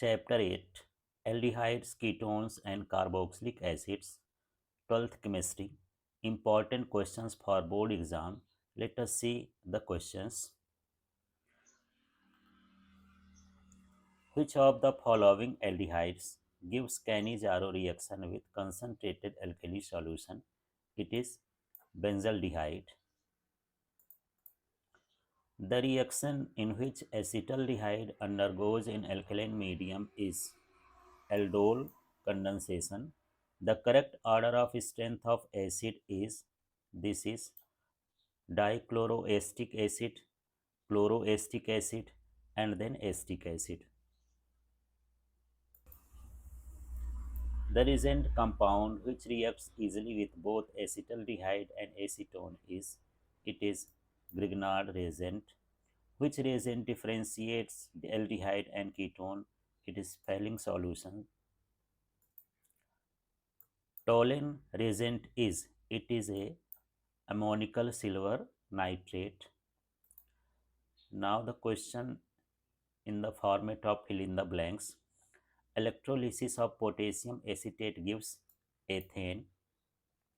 Chapter 8, Aldehydes, Ketones, and Carboxylic Acids, 12th Chemistry. Important questions for board exam. Let us see the questions. Which of the following aldehydes gives Cannizzaro reaction with concentrated alkali solution? It is benzaldehyde. The reaction in which acetaldehyde undergoes in alkaline medium is aldol condensation. The correct order of strength of acid is this is dichloroacetic acid, chloroacetic acid, and then acetic acid. The reagent compound which reacts easily with both acetaldehyde and acetone is it is Grignard reagent. Which reagent differentiates the aldehyde and ketone? It is Fehling solution. Toluene reagent is it is a ammonical silver nitrate. Now the question in the format of fill in the blanks. Electrolysis of potassium acetate gives ethane.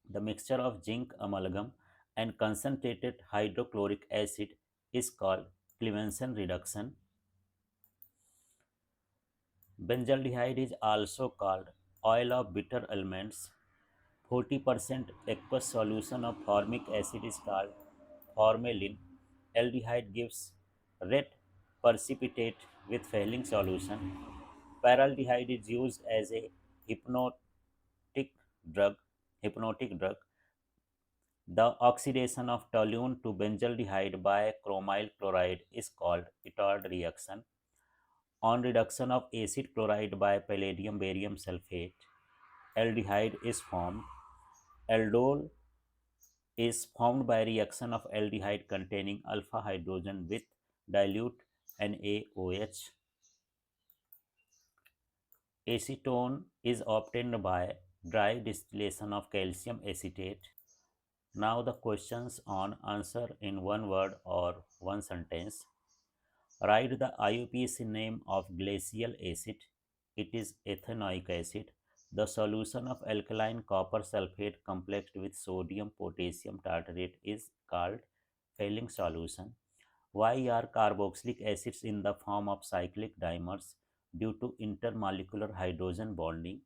The mixture of zinc amalgam and concentrated hydrochloric acid is called Clemenson reduction. Benzaldehyde is also called oil of bitter almonds. 40% aqueous solution of formic acid is called formalin. Aldehyde gives red precipitate with failing solution. Paraldehyde is used as a drug, hypnotic drug. The oxidation of toluene to benzaldehyde by chromyl chloride is called Itold reaction. On reduction of acid chloride by palladium barium sulfate, aldehyde is formed. Aldol is formed by reaction of aldehyde containing alpha hydrogen with dilute NaOH. Acetone is obtained by dry distillation of calcium acetate. Now the questions on answer in one word or one sentence. Write the IUPAC name of glacial acid. It is ethanoic acid. The solution of alkaline copper sulfate complexed with sodium potassium tartrate is called Fehling solution. Why are carboxylic acids in the form of cyclic dimers? Due to intermolecular hydrogen bonding.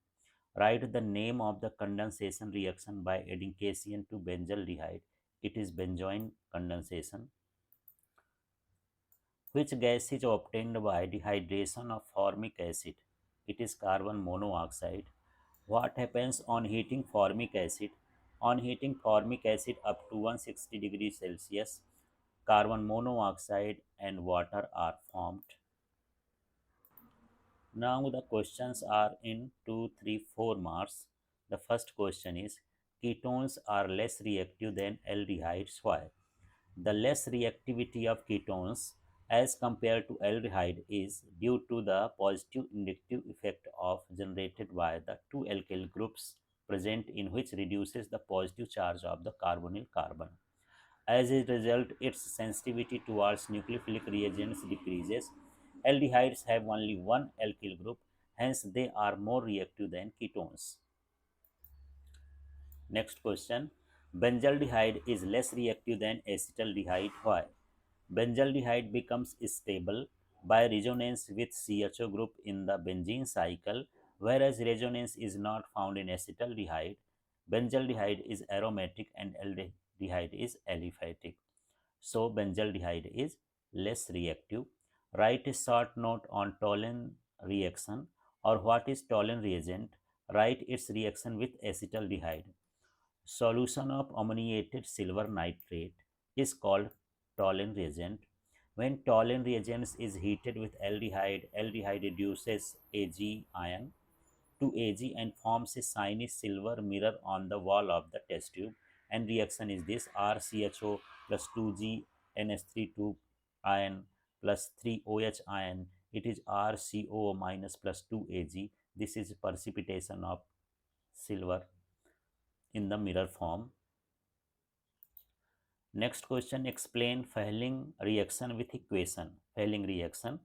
Write the name of the condensation reaction by adding cation to benzaldehyde. It is benzoin condensation. Which gas is obtained by dehydration of formic acid? It is carbon monoxide. What happens on heating formic acid? On heating formic acid up to 160 degrees Celsius, carbon monoxide and water are formed. Now the questions are in 2, 3, 4 marks. The first question is ketones are less reactive than aldehydes. Why? The less reactivity of ketones as compared to aldehyde is due to the positive inductive effect of generated by the two alkyl groups present in which reduces the positive charge of the carbonyl carbon. As a result, its sensitivity towards nucleophilic reagents decreases. Aldehydes have only one alkyl group, hence they are more reactive than ketones. Next question. Benzaldehyde is less reactive than acetaldehyde. Why? Benzaldehyde becomes stable by resonance with CHO group in the benzene cycle, whereas resonance is not found in acetaldehyde. Benzaldehyde is aromatic and aldehyde is aliphatic. So benzaldehyde is less reactive. Write a short note on Tollens reaction or what is Tollens reagent. Write its reaction with acetaldehyde. Solution of ammoniated silver nitrate is called Tollens reagent. When Tollens reagent is heated with aldehyde, aldehyde reduces Ag ion to Ag and forms a shiny silver mirror on the wall of the test tube. And reaction is this RCHO plus 2G NH32 ion plus 3OH ion. It is RCO minus plus 2Ag. This is precipitation of silver in the mirror form. Next question, explain Fehling reaction with equation. Fehling reaction.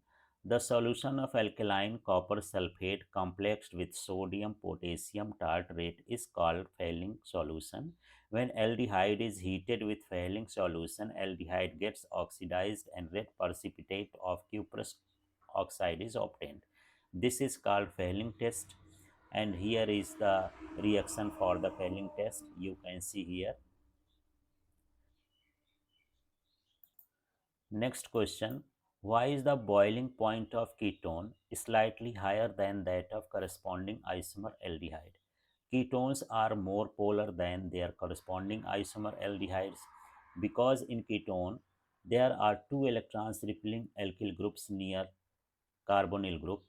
The solution of alkaline copper sulfate complexed with sodium potassium tartrate is called Fehling solution. When aldehyde is heated with Fehling solution, aldehyde gets oxidized and red precipitate of cuprous oxide is obtained. This is called Fehling test, and here is the reaction for the Fehling test. You can see here. Next question. Why is the boiling point of ketone slightly higher than that of corresponding isomer aldehyde? Ketones are more polar than their corresponding isomer aldehydes because in ketone there are two electrons repelling alkyl groups near carbonyl group.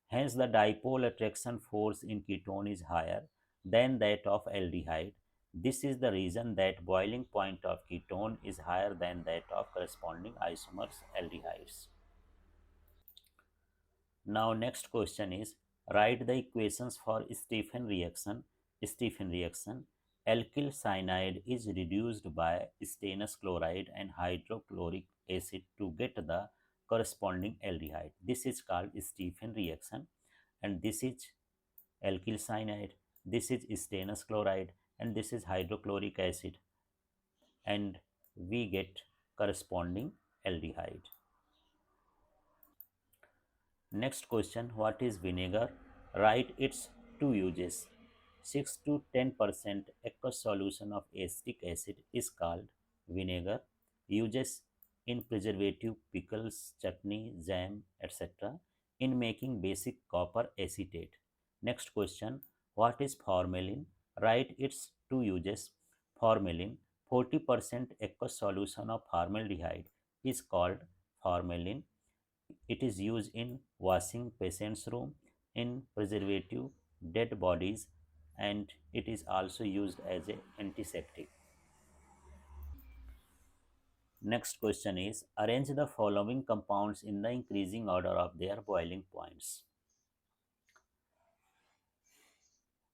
Hence, the dipole attraction force in ketone is higher than that of aldehyde. This is the reason that boiling point of ketone is higher than that of corresponding isomers aldehydes. Now, next question is write the equations for Stephen reaction. Stephen reaction. Alkyl cyanide is reduced by stannous chloride and hydrochloric acid to get the corresponding aldehyde. This is called Stephen reaction, and this is alkyl cyanide, this is stannous chloride, and this is hydrochloric acid, and we get corresponding aldehyde. Next question, what is vinegar? Write its two uses. 6 to 10% aqueous solution of acetic acid is called vinegar. Uses in preservative, pickles, chutney, jam, etc. In making basic copper acetate. Next question, what is formalin? Write its two uses. Formalin, 40% aqueous solution of formaldehyde is called formalin. It is used in washing patient's room, in preservative dead bodies, and it is also used as an antiseptic. Next question is arrange the following compounds in the increasing order of their boiling points.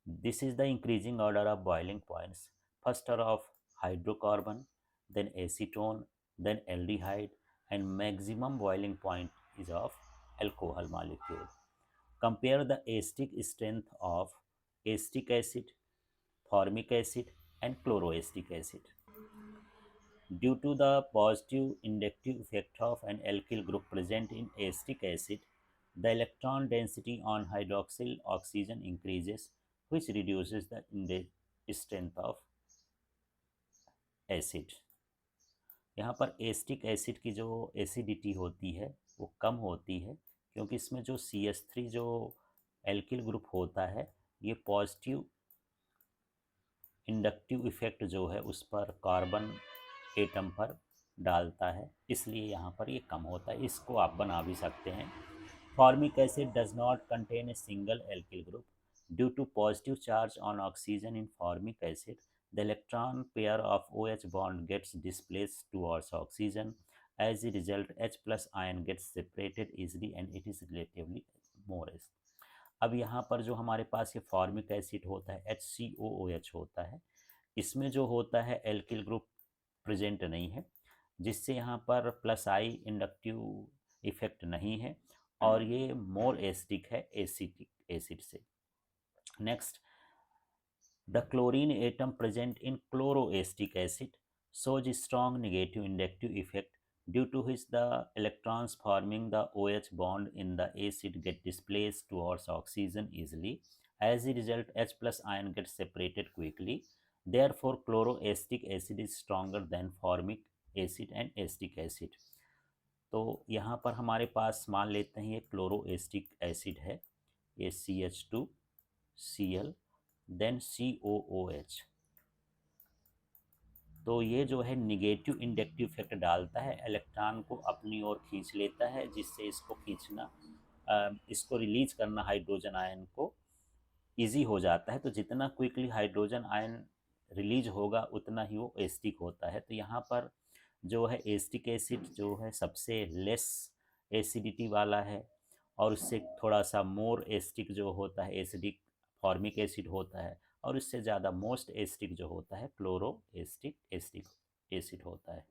This is the increasing order of boiling points. First are of hydrocarbon, then acetone, then aldehyde, and maximum boiling point is of alcohol molecule. Compare the acetic strength of acetic acid, formic acid, and chloroacetic acid. Due to the positive inductive effect of an alkyl group present in acetic acid, the electron density on hydroxyl oxygen increases, which reduces the strength of acid. यहाँ पर acetic acid की जो acidity होती है वो कम होती है क्योंकि इसमें जो CH3 जो एल्किल ग्रुप होता है ये पॉजिटिव इंडक्टिव इफेक्ट जो है उस पर कार्बन एटम पर डालता है, इसलिए यहाँ पर ये कम होता है. इसको आप बना भी सकते हैं. Formic acid does not contain a single alkyl group. Due to positive charge on oxygen in formic acid, the electron pair of OH bond gets displaced towards oxygen. As a result, H plus ion gets separated easily and it is relatively more. अब यहाँ पर जो हमारे पास ये formic acid होता है HCOOH होता है, इसमें जो होता है एल्किल ग्रुप प्रेजेंट नहीं है, जिससे यहाँ पर प्लस आई इंडक्टिव इफेक्ट नहीं है और ये मोर एसिडिक है एसिटिक एसिड से. Next, the chlorine atom present in chloroacetic acid shows strong negative inductive effect due to which the electrons forming the OH bond in the acid get displaced towards oxygen easily. As a result, H plus ion gets separated quickly. Therefore, chloroacetic acid is stronger than formic acid and acetic acid. तो यहाँ पर हमारे पास मान लेते हैं ये chloroacetic acid है, ये CH2Cl देन COOH. तो ये जो है निगेटिव इंडक्टिव इफेक्ट डालता है, इलेक्ट्रॉन को अपनी ओर खींच लेता है, जिससे इसको खींचना इसको रिलीज करना हाइड्रोजन आयन को इजी हो जाता है. तो जितना क्विकली हाइड्रोजन आयन रिलीज होगा उतना ही वो एसिडिक होता है. तो यहाँ पर जो है एसिटिक एसिड जो है सबसे लेस एसिडिटी वाला है और उससे थोड़ा सा मोर एसिडिक जो होता है एसिडिक फॉर्मिक एसिड होता है और इससे ज़्यादा मोस्ट एसिडिक जो होता है क्लोरो एसिडिक एसिड होता है.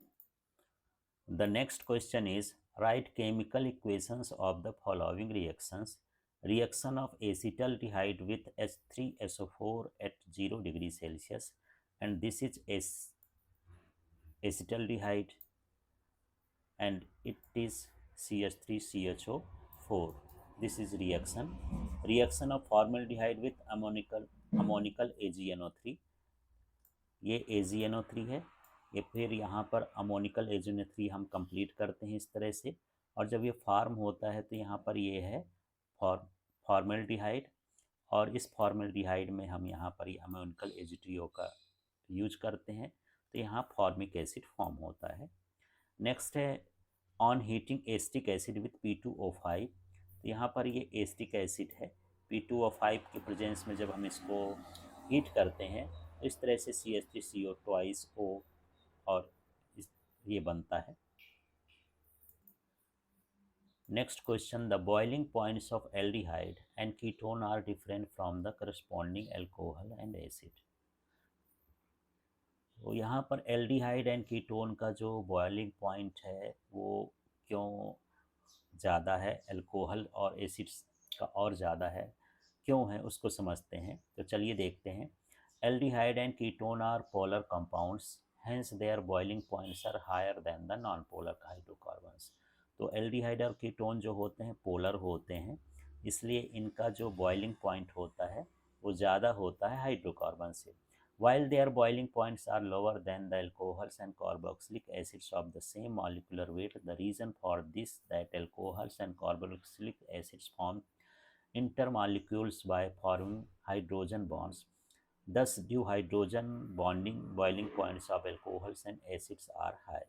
The next question is Write chemical equations of the following reactions. Reaction of acetaldehyde with H3SO4 at 0 degree Celsius, and this is acetaldehyde and it is CH3CHO4. This is reaction. Reaction of formaldehyde with ammonical AgNO3, ये AgNO3 है। ये फिर यहाँ पर ammoniacal AgNO3 हम complete करते हैं इस तरह से, और जब ये फॉर्म होता है तो यहाँ पर ये है फॉर्मल्डिहाइड, और इस फॉर्मल्डिहाइड में हम यहाँ पर ये अमोनिकल AgTO का यूज करते हैं, तो यहाँ फॉर्मिक एसिड फॉर्म होता है। नेक्स्ट है on heating acetic acid with P2O5, तो यहाँ पर ये एस्टिक एसिड है। P2O5 के प्रेजेंस में जब हम इसको हीट करते हैं तो इस तरह से CH3CO ट्वाइस O और ये बनता है। Next question, the boiling points of aldehyde and ketone are different from the corresponding alcohol and acid. तो यहाँ पर एल्डिहाइड एंड कीटोन का जो बॉइलिंग पॉइंट है वो क्यों ज़्यादा है, अल्कोहल और एसिड्स का और ज़्यादा है, क्यों है उसको समझते हैं। तो चलिए देखते हैं। Aldehyde and ketone are polar compounds, hence their boiling points are higher than the non polar hydrocarbons. तो एल्डिहाइड और कीटोन जो होते हैं पोलर होते हैं, इसलिए इनका जो बॉइलिंग पॉइंट होता है वो ज़्यादा होता है हाइड्रोकार्बन से। While their boiling points are lower than the alcohols and carboxylic acids of the same molecular weight, the reason for this that alcohols and carboxylic acids form intermolecules by forming hydrogen bonds. Thus, due hydrogen bonding, boiling points of alcohols and acids are high.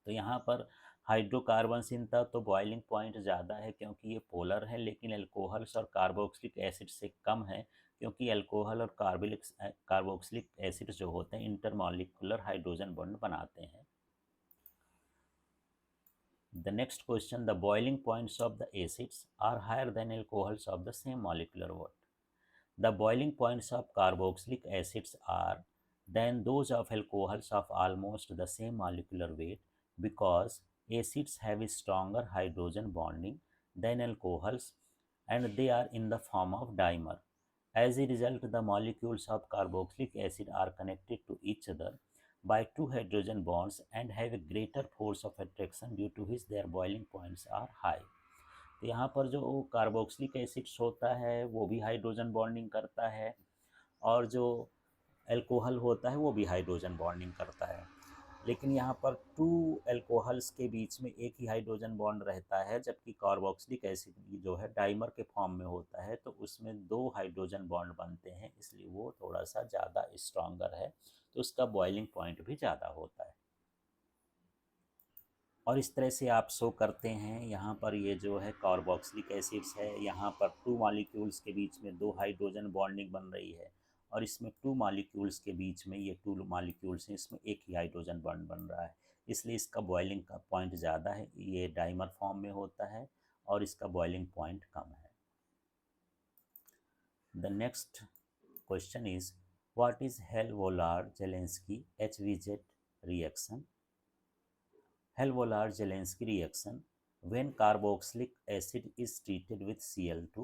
तो यहाँ पर hydrocarbons इनका तो boiling point ज़्यादा है क्योंकि ये polar है, लेकिन अल्कोहल्स और कार्बोक्सिलिक एसिड से कम है क्योंकि अल्कोहल और कार्बोक्सिलिक एसिड जो होते हैं इंटरमॉलिक्यूलर हाइड्रोजन बॉन्ड बनाते हैं। The next question, the boiling points of the acids are higher than alcohols of the same molecular weight. The boiling points of carboxylic acids are than those of alcohols of almost the same molecular weight because acids have a stronger hydrogen bonding than alcohols and they are in the form of dimer. As a result, the molecules of carboxylic acid are connected to each other by two hydrogen bonds and have a greater force of attraction due to which their boiling points are high. तो यहाँ पर जो carboxylic acids होता है वो भी hydrogen bonding करता है, और जो अल्कोहल होता है वो भी हाइड्रोजन बॉन्डिंग करता है, लेकिन यहाँ पर टू अल्कोहल्स के बीच में एक ही हाइड्रोजन बॉन्ड रहता है, जबकि कार्बोक्सिलिक एसिड जो है डाइमर के फॉर्म में होता है तो उसमें दो हाइड्रोजन बॉन्ड बनते हैं, इसलिए वो थोड़ा सा ज़्यादा स्ट्रॉन्गर है, तो उसका बॉइलिंग पॉइंट भी ज़्यादा होता है। और इस तरह से आप शो करते हैं। यहाँ पर ये जो है कार्बोक्सिलिक एसिड्स है, यहाँ पर टू मॉलिक्यूल्स के बीच में दो हाइड्रोजन बॉन्डिंग बन रही है, और इसमें टू मॉलिक्यूल्स के बीच में ये टू मॉलिक्यूल्स हैं, इसमें एक ही हाइड्रोजन बॉन्ड बन रहा है, इसलिए इसका बॉइलिंग का पॉइंट ज़्यादा है। ये डाइमर फॉर्म में होता है और इसका बॉइलिंग पॉइंट कम है। The next question is what is Hell Volhard Zelinsky HVZ reaction. Helvolar-Zelensky reaction, when carboxylic acid is treated with Cl2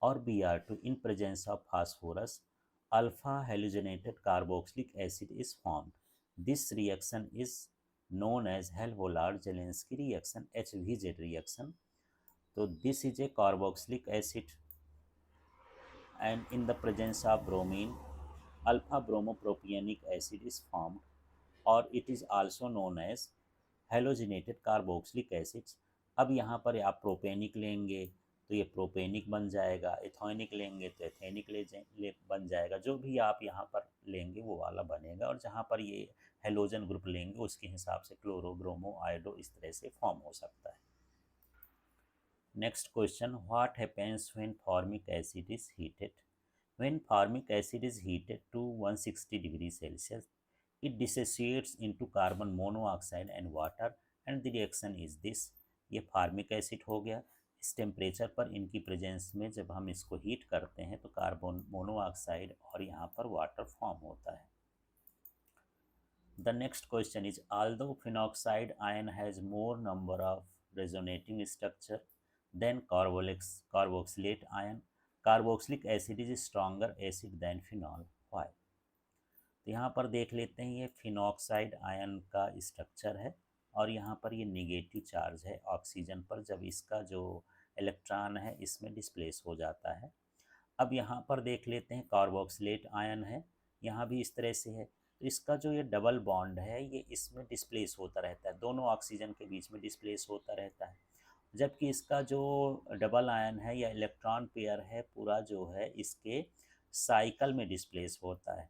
or Br2 in presence of phosphorus, alpha halogenated carboxylic acid is formed. This reaction is known as Helvolar-Zelensky reaction, HVZ reaction. So this is a carboxylic acid and in the presence of bromine, alpha bromopropionic acid is formed, or it is also known as halogenated carboxylic acids. अब यहाँ पर आप प्रोपेनिक लेंगे तो ये प्रोपेनिक बन जाएगा, ethanoic लेंगे तो एथेनिक बन जाएगा, जो भी आप यहाँ पर लेंगे वो वाला बनेगा, और जहाँ पर ये हेलोजन ग्रुप लेंगे उसके हिसाब से क्लोरो, ब्रोमो, आयोडो इस तरह से फॉर्म हो सकता है। Next question, what happens when formic acid is heated. When formic acid is heated to 160 degree Celsius, it dissociates into carbon monoxide and water and the reaction is this। ये formic acid हो गया। इस temperature पर इनकी presence में जब हम इसको हीट करते हैं तो कार्बन मोनोऑक्साइड और यहाँ पर वाटर फॉर्म होता है। The next question is, although phenoxide ion has more number of resonating structure than carboxylate ion, carboxylic acid is stronger acid than phenol. Why? तो यहाँ पर देख लेते हैं, ये फिनॉक्साइड आयन का स्ट्रक्चर है और यहाँ पर ये निगेटिव चार्ज है ऑक्सीजन पर, जब इसका जो इलेक्ट्रॉन है इसमें डिस्प्लेस हो जाता है। अब यहाँ पर देख लेते हैं कार्बोक्सिलेट आयन है, यहाँ भी इस तरह से है, तो इसका जो ये डबल बॉन्ड है ये इसमें डिस्प्लेस होता रहता है, दोनों ऑक्सीजन के बीच में डिस्प्लेस होता रहता है, जबकि इसका जो डबल आयन है या इलेक्ट्रॉन पेयर है पूरा जो है इसके साइकिल में डिस्प्लेस होता है।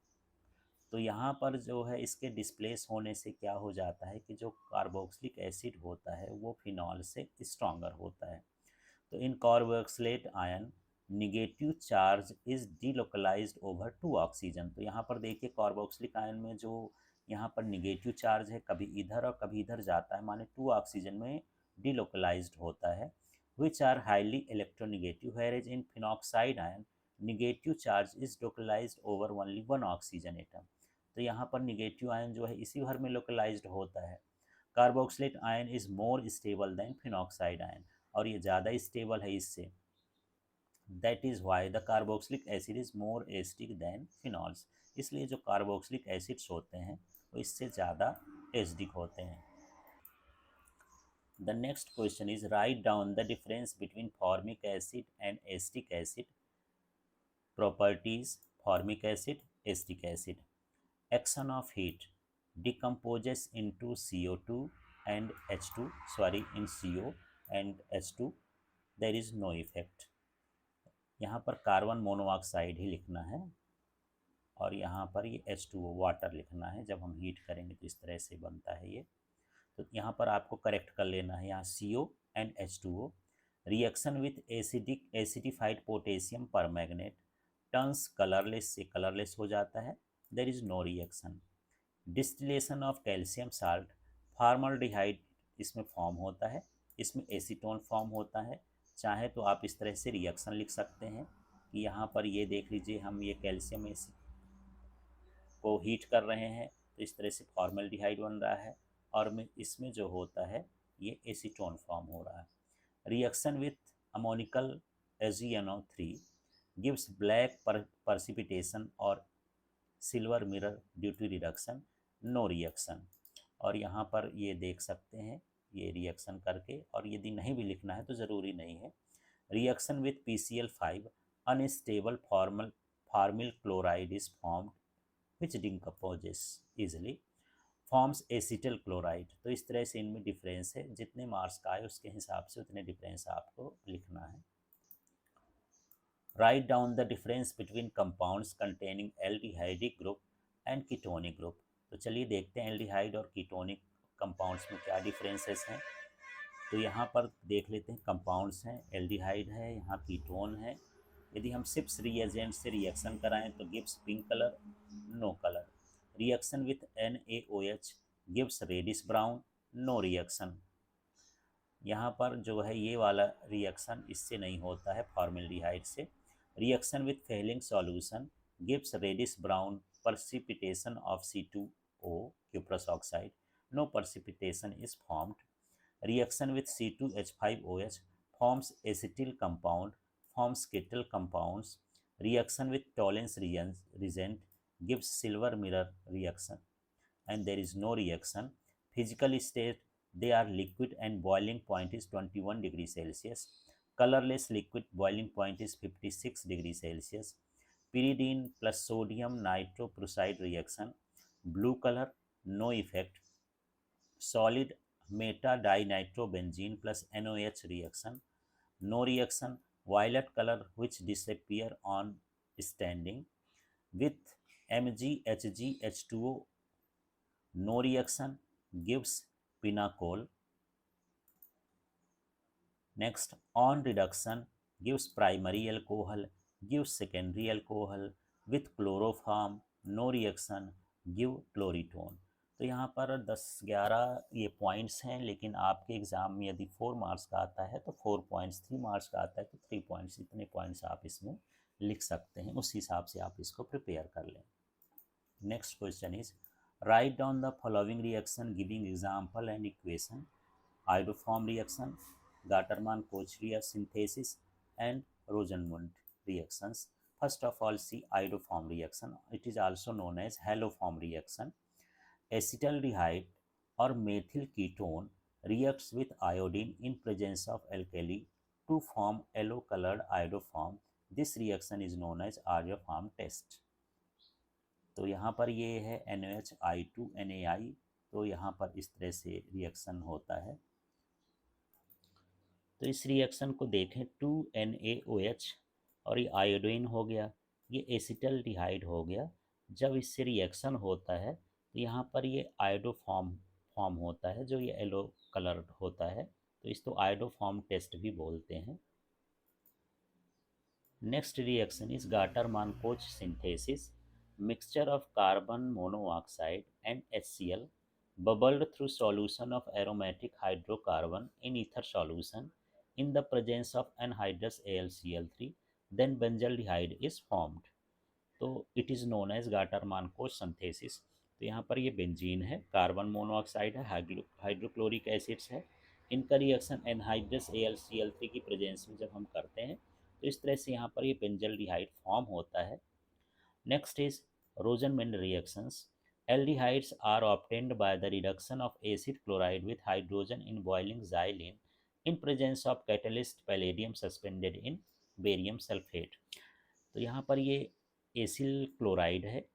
तो यहाँ पर जो है इसके डिस्प्लेस होने से क्या हो जाता है कि जो कार्बोक्सिलिक एसिड होता है वो फिनॉल से स्ट्रॉन्गर होता है। तो in carboxylate ion negative charge is delocalised over two oxygen. तो यहाँ पर देखिए कार्बोक्सिलिक आयन में जो यहाँ पर निगेटिव चार्ज है कभी इधर और कभी इधर जाता है, माने टू ऑक्सीजन में डीलोकलाइज्ड होता है, which are highly electronegative, whereas in phenoxide ion negative charge is localized over only one oxygen atom। तो यहाँ पर निगेटिव आयन जो है इसी भर में लोकलाइज्ड होता है। Carboxylate ion is more stable than phenoxide ion, और ये ज़्यादा स्टेबल है इससे। That is why the carboxylic acid is more acidic than phenols. इसलिए जो कार्बोक्सिलिक एसिड्स होते हैं वो इससे ज़्यादा एसिडिक होते हैं। The next question is, write down the difference between formic acid and acetic acid properties। Formic acid, acetic acid, action of heat, decomposes into CO2 and H2, sorry, in CO and H2, there is no effect। यहाँ पर carbon monoxide ही लिखना है और यहाँ पर ये H2O water लिखना है, जब हम हीट करेंगे तो इस तरह से बनता है ये। तो यहाँ पर आपको करेक्ट कर लेना है, यहाँ CO and H2O reaction with acidified potassium permanganate turns colourless से कलरलेस हो जाता है, there is no reaction. Distillation of calcium salt, formaldehyde इसमें फॉर्म होता है, इसमें एसीटोन फॉर्म होता है। चाहे तो आप इस तरह से रिएक्शन लिख सकते हैं कि यहाँ पर ये देख लीजिए, हम ये कैल्शियम को हीट कर रहे हैं तो इस तरह से फॉर्मल्डिहाइड बन रहा है, और में इसमें जो होता है ये एसीटोन फॉर्म हो रहा है। Reaction with ammoniacal AgNO3 gives black precipitation और silver mirror due to reduction, no reaction. और यहाँ पर ये देख सकते हैं ये रिएक्शन करके, और यदि नहीं भी लिखना है तो ज़रूरी नहीं है। Reaction with PCl5 unstable formyl chloride is formed which decomposes easily, forms acetyl chloride. तो इस तरह से इनमें डिफरेंस है, जितने मार्क्स का आए उसके हिसाब से उतने डिफरेंस आपको लिखना है। Write down the difference between compounds containing aldehydic group and ketonic group. तो चलिए देखते हैं एल्डिहाइड और कीटोनिक कंपाउंड्स में क्या डिफरेंसेस हैं। तो यहाँ पर देख लेते हैं, कंपाउंड्स हैं, एल्डिहाइड है, यहाँ कीटोन है। यदि हम सिप्स रिएजेंट से रिएक्शन कराएं तो gives pink colour, no colour. Reaction with NaOH gives reddish brown, no reaction. यहाँ पर जो है ये वाला रिएक्शन इससे नहीं होता है फॉर्मल्डिहाइड से। Reaction with Fehling solution gives reddish brown precipitation of C2O cuprous oxide, no precipitation is formed। Reaction with C2H5OH forms acetyl compound, forms ketyl compounds। Reaction with Tollens reagent gives silver mirror reaction, and there is no reaction। Physical state, they are liquid and boiling point is 21 degrees Celsius। Colorless liquid, boiling point is 56 degrees Celsius। Pyridine plus sodium nitroprusside reaction, blue color, no effect। Solid meta dinitrobenzene plus NOH reaction, no reaction। Violet color which disappear on standing with MgHgH2O, no reaction, gives pinacol। Next, on reduction gives primary alcohol, gives secondary alcohol with chloroform, no reaction, give chloritone। तो यहाँ पर 10-11 ये points हैं, लेकिन आपके exam में यदि 4 marks का आता है तो 4 पॉइंट्स, 3 मार्क्स का आता है तो 3 पॉइंट्स, इतने पॉइंट्स आप इसमें लिख सकते हैं, उस हिसाब से आप इसको प्रिपेयर कर लें। Next question is, Write down the following reaction giving example and equation. Iodoform reaction, Gattermann-Koch synthesis, and Rosenmund reactions. First of all, see iodoform reaction. It is also known as haloform reaction. Acetaldehyde or methyl ketone reacts with iodine in presence of alkali to form yellow-colored iodoform. This reaction is known as Arya-Farm test. तो यहाँ पर ये है NaOH तो यहाँ पर इस तरह से रिएक्शन होता है। तो इस रिएक्शन को देखें 2NaOH और ये आयोडीन हो गया, ये एसिटल्डिहाइड हो गया। जब इससे रिएक्शन होता है तो यहाँ पर ये फॉर्म होता है जो ये येलो कलर होता है, तो इसको आयोडोफॉर्म टेस्ट भी बोलते हैं। Next reaction is Gattermann Koch synthesis. Mixture of carbon monoxide and HCl bubbled through solution of aromatic hydrocarbon in ether solution in the presence of anhydrous AlCl3, then benzaldehyde is formed. तो it is known as Gattermann Koch synthesis. तो यहाँ पर ये benzene है, carbon monoxide है, hydrochloric acids है। इनका reaction anhydrous AlCl3 की प्रेजेंस में जब हम करते हैं तो इस तरह से यहाँ पर ये बेंजल्डिहाइड फॉर्म होता है। Next is Rosenmund reactions. Aldehydes are obtained by the reduction of acid chloride with hydrogen in boiling xylene in presence of catalyst palladium suspended in barium sulfate. तो यहाँ पर ये एसिल क्लोराइड है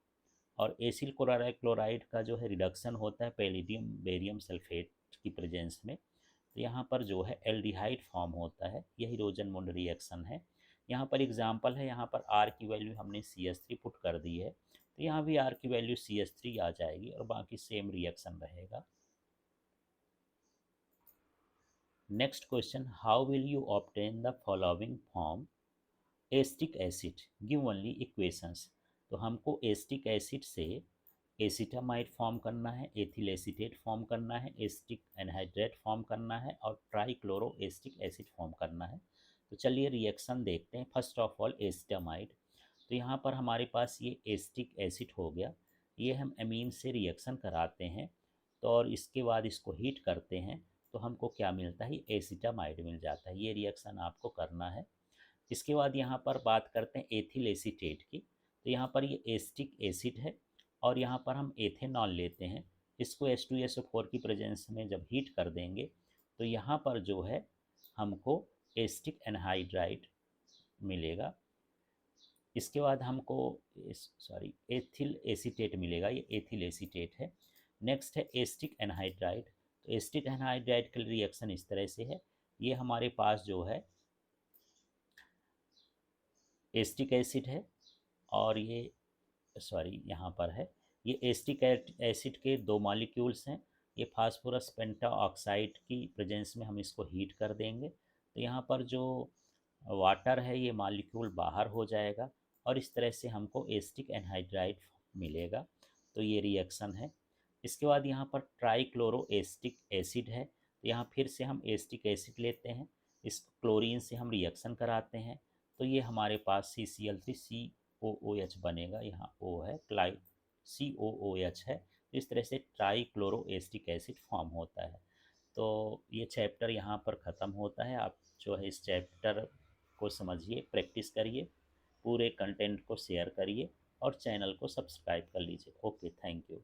और acyl chloride का जो है reduction होता है पैलेडियम बेरियम सल्फेट की प्रेजेंस में। तो यहाँ पर जो है एल्डिहाइड फॉर्म होता है, यही रोजनमुंड रिएक्शन है। यहाँ पर एग्जांपल है, यहाँ पर आर की वैल्यू हमने CH3 पुट कर दी है, तो यहाँ भी आर की वैल्यू CH3 आ जाएगी और बाकी सेम रिएक्शन रहेगा। Next question, how will you obtain the following form acetic acid, give only equations. तो हमको एसिटिक एसिड से एसिटामाइड फॉर्म करना है, एथिल एसीटेट फॉर्म करना है, एसिटिक एनहाइड्रेट फॉर्म करना है और ट्राइक्लोरो एसिटिक एसिड फॉर्म करना है। तो चलिए रिएक्शन देखते हैं। फर्स्ट ऑफ ऑल एसिटामाइड, तो यहाँ पर हमारे पास ये एसिटिक एसिड हो गया, ये हम एमीन से रिएक्शन कराते हैं तो और इसके बाद इसको हीट करते हैं तो हमको क्या मिलता है, एसिटामाइड मिल जाता है। ये रिएक्शन आपको करना है। इसके बाद यहाँ पर बात करते हैं एथिल एसीटेट की। तो यहाँ पर ये एसिटिक एसिड है और यहाँ पर हम एथेनॉल लेते हैं, इसको H2SO4 की प्रेजेंस में जब हीट कर देंगे तो यहाँ पर जो है हमको एसिटिक एनहाइड्राइड मिलेगा। इसके बाद हमको एथिल एसीटेट मिलेगा, ये एथिल एसीटेट है। नेक्स्ट है एसिटिक एनहाइड्राइड। तो एसिटिक एनहाइड्राइड का रिएक्शन इस तरह से है, ये हमारे पास जो है एसिटिक एसिड है और ये यहाँ पर है, ये एसिटिक एसिड के दो मॉलिक्यूल्स हैं, ये फास्फोरस पेंटा ऑक्साइड की प्रेजेंस में हम इसको हीट कर देंगे तो यहाँ पर जो वाटर है ये मॉलिक्यूल बाहर हो जाएगा और इस तरह से हमको एसिटिक एनहाइड्राइड मिलेगा। तो ये रिएक्शन है। इसके बाद यहाँ पर ट्राइक्लोरो एसिटिक एसिड है, तो यहाँ फिर से हम एसिटिक एसिड लेते हैं, इस क्लोरीन से हम रिएक्शन कराते हैं तो ये हमारे पास CCl3COOH बनेगा, यहाँ O है, COOH है। इस तरह से ट्राइक्लोरो एसिटिक एसिड फॉर्म होता है। तो ये चैप्टर यहाँ पर ख़त्म होता है। आप जो है इस चैप्टर को समझिए, प्रैक्टिस करिए, पूरे कंटेंट को शेयर करिए और चैनल को सब्सक्राइब कर लीजिए। Okay, thank you.